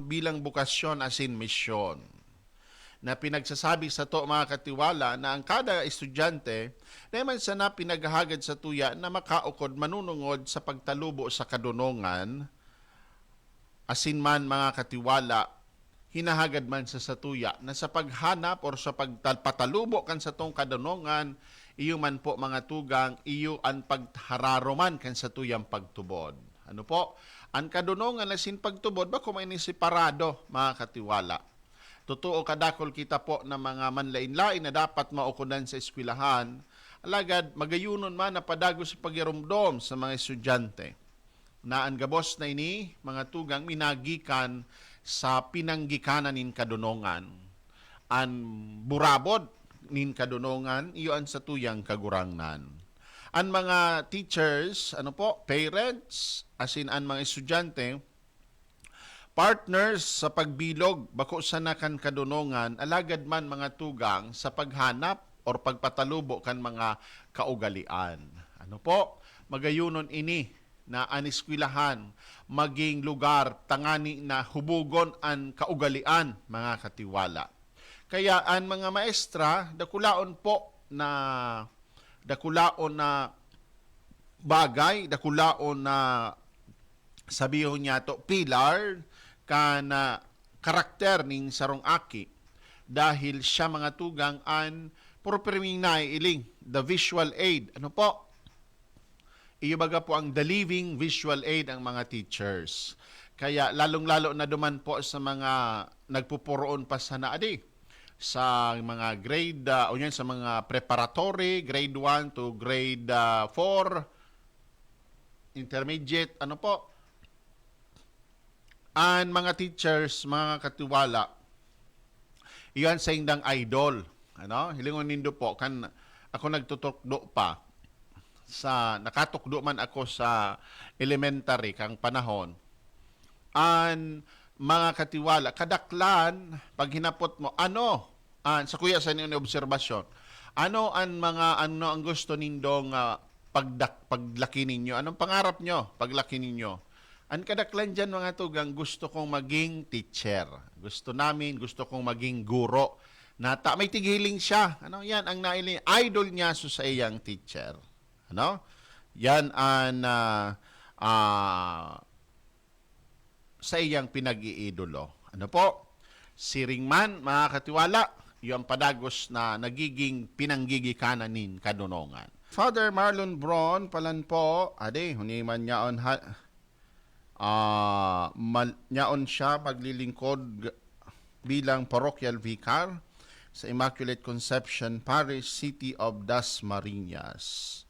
bilang bukasyon asin misyon na pinagsasabi sa to mga katiwala na ang kada estudyante naman sana pinaghahagad sa tuya na makaukod manunungod sa pagtalubo sa kadunongan asin man mga katiwala hinahagad man sa satuya na sa paghanap or sa pagpatalubo kan sa tong kadunongan iyo man po mga tugang iyo ang paghararoman kan sa tuyang pagtubod. Ano po? Ang kadunongan asin pagtubod ba kung may separado mga katiwala. Totoo kadakol kita po na mga manlain-lain na dapat maukunan sa eskwelahan, alagad magayunon man na padago sa pagyarumdom sa mga estudyante. Na ang gabos na ini, mga tugang, minagikan sa pinanggikanan nin kadunongan. Ang burabod nin kadunongan, iyon sa tuyang kagurangnan. Ang mga teachers, parents, asin ang mga estudyante, partners sa pagbilog bako sa nakan kadunongan alagad man mga tugang sa paghanap or pagpatalubo kan mga kaugalian. Magayunon ini na ang eskwelahan maging lugar tangani na hubugon ang kaugalian mga katiwala. Kaya ang mga maestra dakulaon na bagay, dakulaon na sabihin niya to pilar kana karakter ning sarong aki dahil siya mga tugang an purpriming naiiling the visual aid. Iyo baga po ang the living visual aid ang mga teachers. Kaya lalong-lalo na duman po sa mga nagpupuroon pa sa naadi sa mga grade sa mga preparatory grade 1 to grade 4 intermediate ang mga teachers, mga katiwala, iyan sa indang idol. Hilingon nindo po, kan ako nagtutukdo pa, nakatukdo man ako sa elementary kang panahon. Ang mga katiwala, kadaklan, pag hinapot mo, sa kuya sa inyong obserbasyon, ano ang gusto nindong paglaki ninyo? Anong pangarap nyo paglaki ninyo? Ang kadaklan dyan mga tugang, gusto kong maging teacher. Gusto kong maging guro. May tigiling siya. Yan ang nailing idol niya sa iyang teacher. Yan ang sa iyang pinag-iidolo. Siring man, mga katiwala, yung padagos na nagiging pinanggigikanan nin kadunongan. Father Marlon Bron, palan po, huniman niya on nyaon siya maglilingkod bilang parochial vicar sa Immaculate Conception Parish, City of Dasmariñas.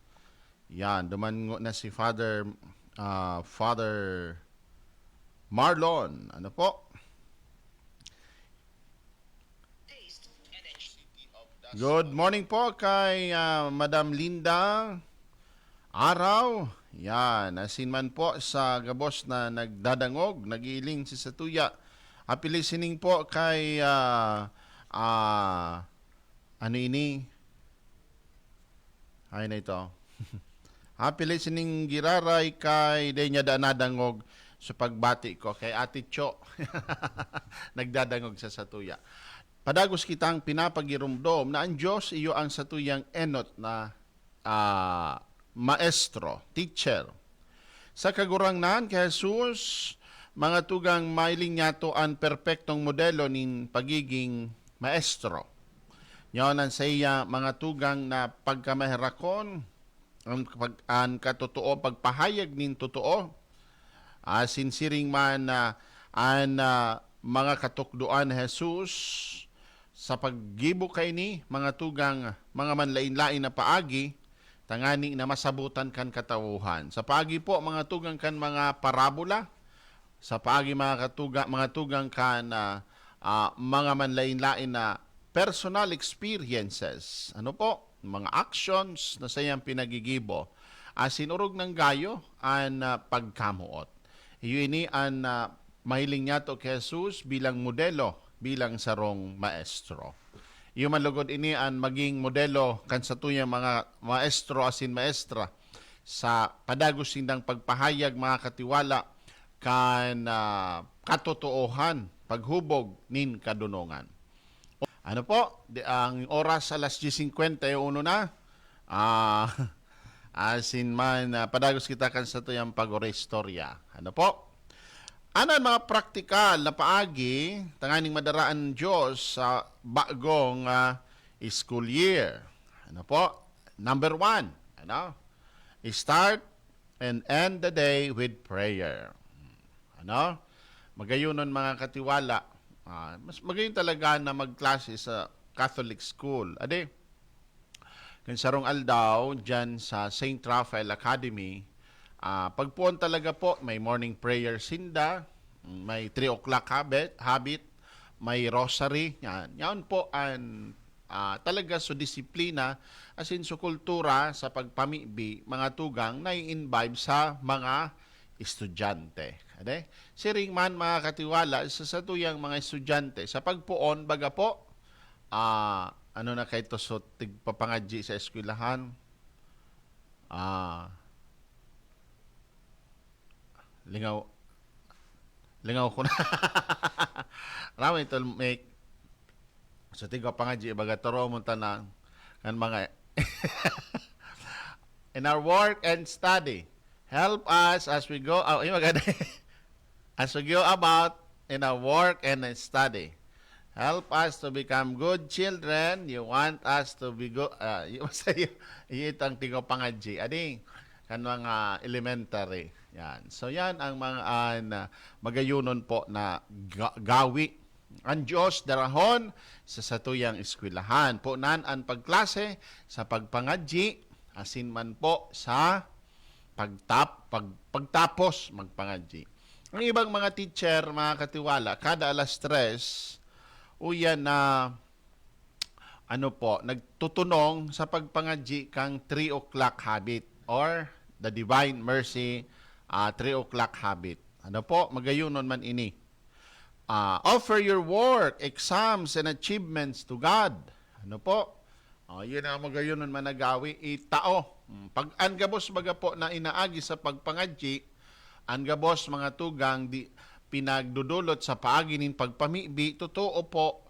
Yan, dumango na si Father Marlon. Good morning po kay Madam Linda Araw. Yan, asin man po sa gabos na nagdadangog, nagiiling si Satuya. Happy listening po kay ay na ito. Happy listening giraray kay Denya Danadangog sa pagbati ko kay Ate Cho. Nagdadangog sa Satuya. Padagos kitang pinapagirumdom na ang Diyos iyo ang satuyang enot na maestro, teacher. Sa kagurangnan kay Jesus, mga tugang mailing niyato ang perpektong modelo nin pagiging maestro. Yan ang sa iya mga tugang na pagkamaherakon, ang katotoo, pagpahayag nin totoo, sinsiring man ang mga katukduan ni Jesus, sa paggibo kay ni mga tugang, mga manlain-lain na paagi, tangani na masabutan kan katawuhan. Sa paagi po mga tugang kan mga parabola, sa paagi mga tugang kan mga manlain-lain na personal experiences. Mga actions na sayang pinagigibo. Sinurog ng gayo ang pagkamuot. Iyon ang mahiling niya to kay Jesus bilang modelo, bilang sarong maestro. Iyo man lugod ini ang maging modelo kan sa tuyang mga maestro asin maestra sa padagos sindang pagpahayag mga katiwala kan katotoohan, paghubog nin kadunungan. Ano po? Ang oras alas 10:51 na. Ah, asin man padagos kita kan sa tuyang pag-orestorya. Ano po? Ano ang mga praktikal na paagi tanganing madaraan Diyos sa bagong school year? Ano po? Number 1, ano? Start and end the day with prayer. Ano? Magayunon mga katiwala. Mas magayon talaga na magklase sa Catholic school. Ade, kan sarong aldaw dyan sa St. Raphael Academy, pagpuon talaga po, may morning prayer sinda, may 3 o'clock habit, may rosary. Yan po ang talaga so disiplina asin so kultura sa pagpamibi mga tugang na i-imbibe sa mga estudyante. Ade? Siring man mga katiwala sa tuyang mga estudyante sa pagpuon baga po ano na kay to so tigpapangadji sa eskwelahan lingaw ko na rami ito make so tigpapangadji baga turo mo tanang kan mga in our work and study. Help us as we go out. As we go about in our work and study. Help us to become good children. You want us to be good. Itang tigo pangadji. Ading, kan mga elementary. Yan. So yan ang mga magayunon po na gawi. Ang Diyos darahon sa satuyang eskwelahan. Po nan ang pagklase sa pagpangadji. Asin man po sa pagtapos magpangadji. Ang ibang mga teacher, mga katiwala, kada alas 3, uyan na nagtutunong sa pagpangadji kang 3 o'clock habit or the Divine Mercy 3 o'clock habit. Ano po? Magayunon man ini. Offer your work, exams, and achievements to God. Ano po? Yun ang magayunon man nagawi. Itao. Pag angabos baga po na inaagi sa pagpangadji, angabos mga tugang di pinagdudulot sa paagi nin pagpamibi, totoo po,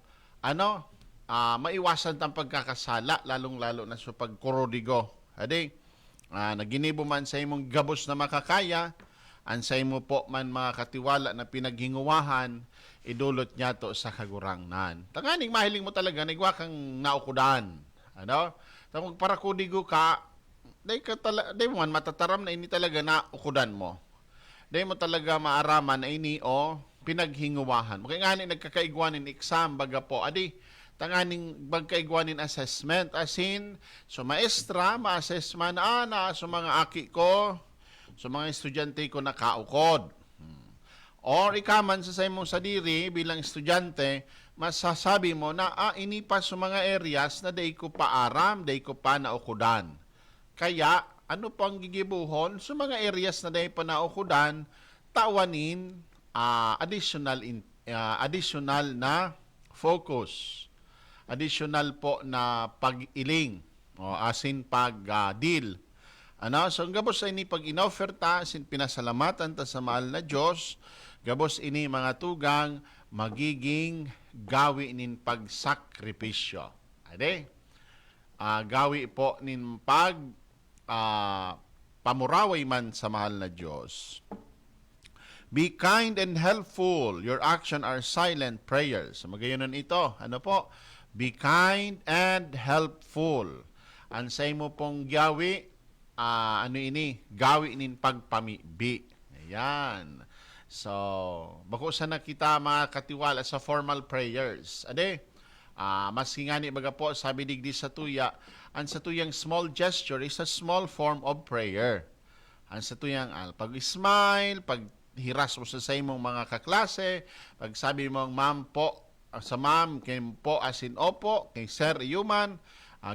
maiwasan tang pagkakasala, lalong-lalo na sa pagkurodigo. Adi, naginibo man sa imong gabos na makakaya, ansay mo po man mga katiwala na pinaghinguwahan, idulot niya to sa kagurangnan. Tanganing mahiling mo talaga, nagwa kang naukudan. Tamang para kudigo ka, day mo man matataram na ini talaga na ukudan mo. Day mo talaga maaraman na ini pinaghinguwahan. Makingani nagkakaigwanin exam baga po. Adi, tanganing bagkaigwanin assessment. Asin, so maestra, ma-assess man so mga aki ko, so mga estudyante ko nakaukod. Or ikaman sa imong sadiri bilang estudyante, masasabi mo na ini pa sa mga areas na day ko paaram, day ko pa naukudan. Kaya, ano pang gigibuhon sa mga areas na day pa naukudan, tawanin additional na focus. Additional po na pag-iling asin pag-deal. So gabos sa ini pag inofferta, asin pinasalamatan ta sa mahal na Diyos, gabos ini mga tugang magiging gawi nin pagsakripisyo. Ade? Gawi po nin pamuraway man sa mahal na Diyos. Be kind and helpful. Your action are silent prayers. Magayonon ito. Ano po? Be kind and helpful. Ansay mo pong gawi, gawi nin pagpamibi. Ayan. So, bako sa nakita mga katiwala sa formal prayers. Ade, mas hingani baga po, sabi digdi sa tuya, ang sa tuyang small gesture is a small form of prayer. Ang sa tuyang pag-smile, paghiras mo sa imong mga kaklase, pag sabi mo ma'am po, sa ma'am, kay po asin opo, kay sir yuman,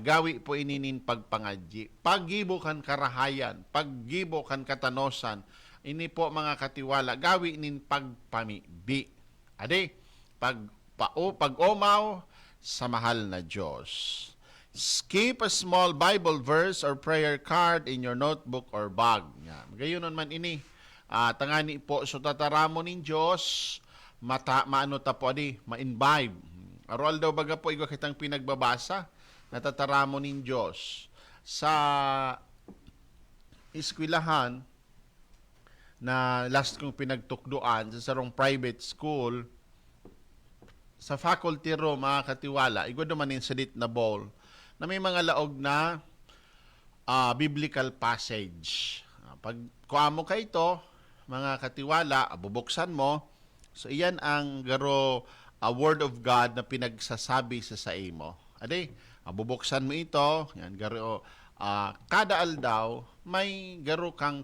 gawi po ininin pagpangadji. Paggibukan karahayan, paggibukan katanosan, ini po mga katiwala, gawi nin pagpamibi. Ade, pag-omaw sa mahal na Diyos. Keep a small Bible verse or prayer card in your notebook or bag. Gayunon man ini. Tangani po, so tataramo nin Diyos, maano ta po ma-imbibe. Aral daw baga po igo kitang pinagbabasa, natataramo nin Diyos sa eskwelahan na last kong pinagtukduan sa sarong private school, sa faculty room, mga katiwala, igo naman sa dit na bowl, na may mga laog na biblical passage. Pag kuha mo ka ito, mga katiwala, bubuksan mo, so iyan ang garo word of God na pinagsasabi sa imo. Ade, bubuksan mo ito, yan garo kada aldaw may garo kang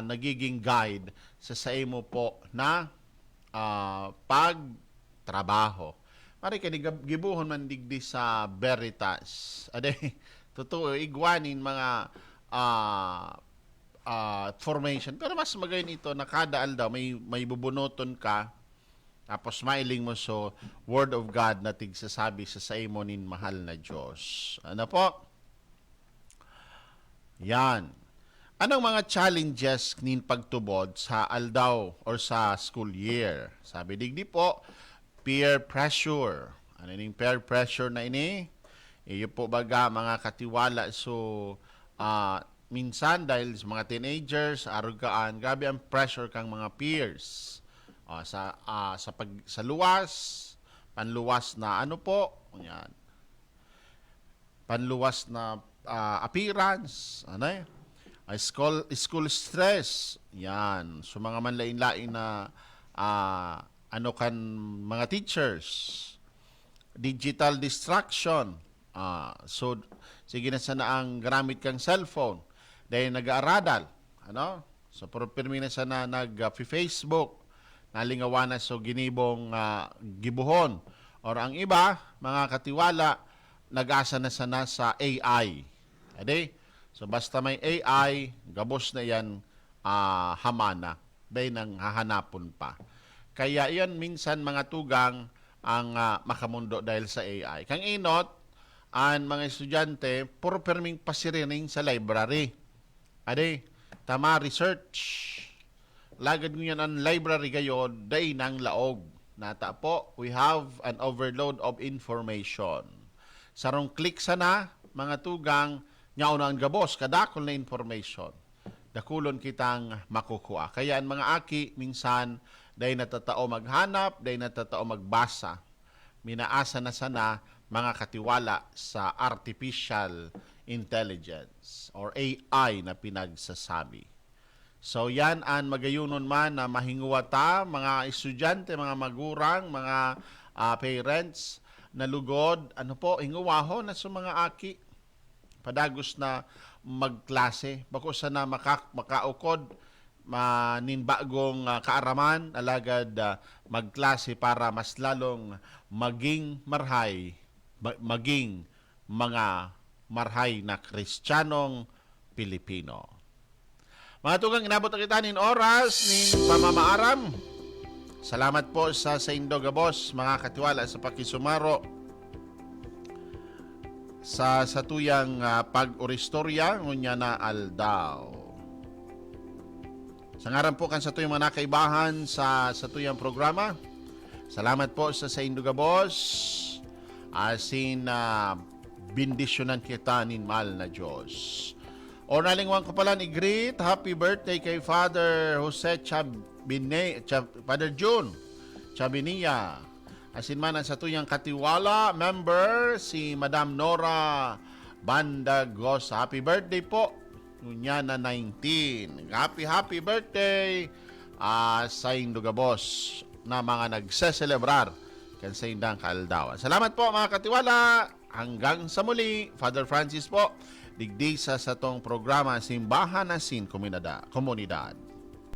nagiging guide sa imo po na pagtrabaho. Mari kani gibuhon man digdi sa Veritas. Ade, totoo igwanin mga formation. Pero mas magayon ito na kada aldaw may bubunoton ka, tapos mailing mo so word of God na tigsasabi sa imo nin mahal na Diyos. Ano po? Yan. Anong mga challenges nin pagtubod sa aldaw or sa school year? Sabi digdi po, peer pressure. Ano ning peer pressure na ini? Iyo po baga mga katiwala, so minsan dahil sa mga teenagers, arugaan, grabe ang pressure kang mga peers. Sa luwas, panluwas na ano po, yan. Panluwas na appearance, ano school stress, yan. So mga manlain-lain na mga teachers, digital distraction. So sige na sana ang gamit kang cellphone dahil nag-aaradal, ano? So pirmi na sana nag-Facebook, nalingawan na so ginibong gibuhon, or ang iba mga katiwala nag-asa na sana sa AI. Ade, so basta may AI, gabos na yan hamana, bay nang hahanapon pa. Kaya iyan minsan mga tugang ang makamundo dahil sa AI. Kang inot, ang mga estudyante, puro perming pasirining sa library. Ade, tama research. Lagad nyo yan ang library kayo, day ng laog. Nata po, we have an overload of information. Sarong click sana, mga tugang, nyaw na ang gabos, kadakol na information. Dakulon kitang makukuha. Kaya ang mga aki, minsan, day natatao maghanap, day natatao magbasa. Minaasa na sana mga katiwala sa artificial intelligence or AI na pinagsasabi. So yan ang magayunon man na mahinguwata, mga estudyante, mga magurang, mga parents na lugod, ano po, hinguwaho na sa mga aki. Padagos na magklase, bako sana makaukod, maninbagong kaaraman, alagad magklase para mas lalong maging marhay, maging mga marhay na Kristiyanong Pilipino. Mga tugang, inabot na kita nin oras nin pamamaaram. Salamat po sa Indogabos, mga katiwala, sa pakisumaro sa tuyang pag-oristorya ngunya na aldaw. Sa ngaran po kan sa tuyang mga nakaibahan sa tuyang programa, salamat po sa Indogabos, asin bindisyonan kita nin mahal na Diyos. O nalingwan ko pala ni greet happy birthday kay Father Jose Father June Chabinia. Asin man ang sa tuyang katiwala member si Madam Nora Bandagos. Happy birthday po. Ngunya na 19. Happy birthday sa Indogabos na mga nagseselebrar kan sa indang kaaldawan. Salamat po mga katiwala. Hanggang sa muli, Father Francis po, digdi sa tong programa Simbahan Asin Komunidad.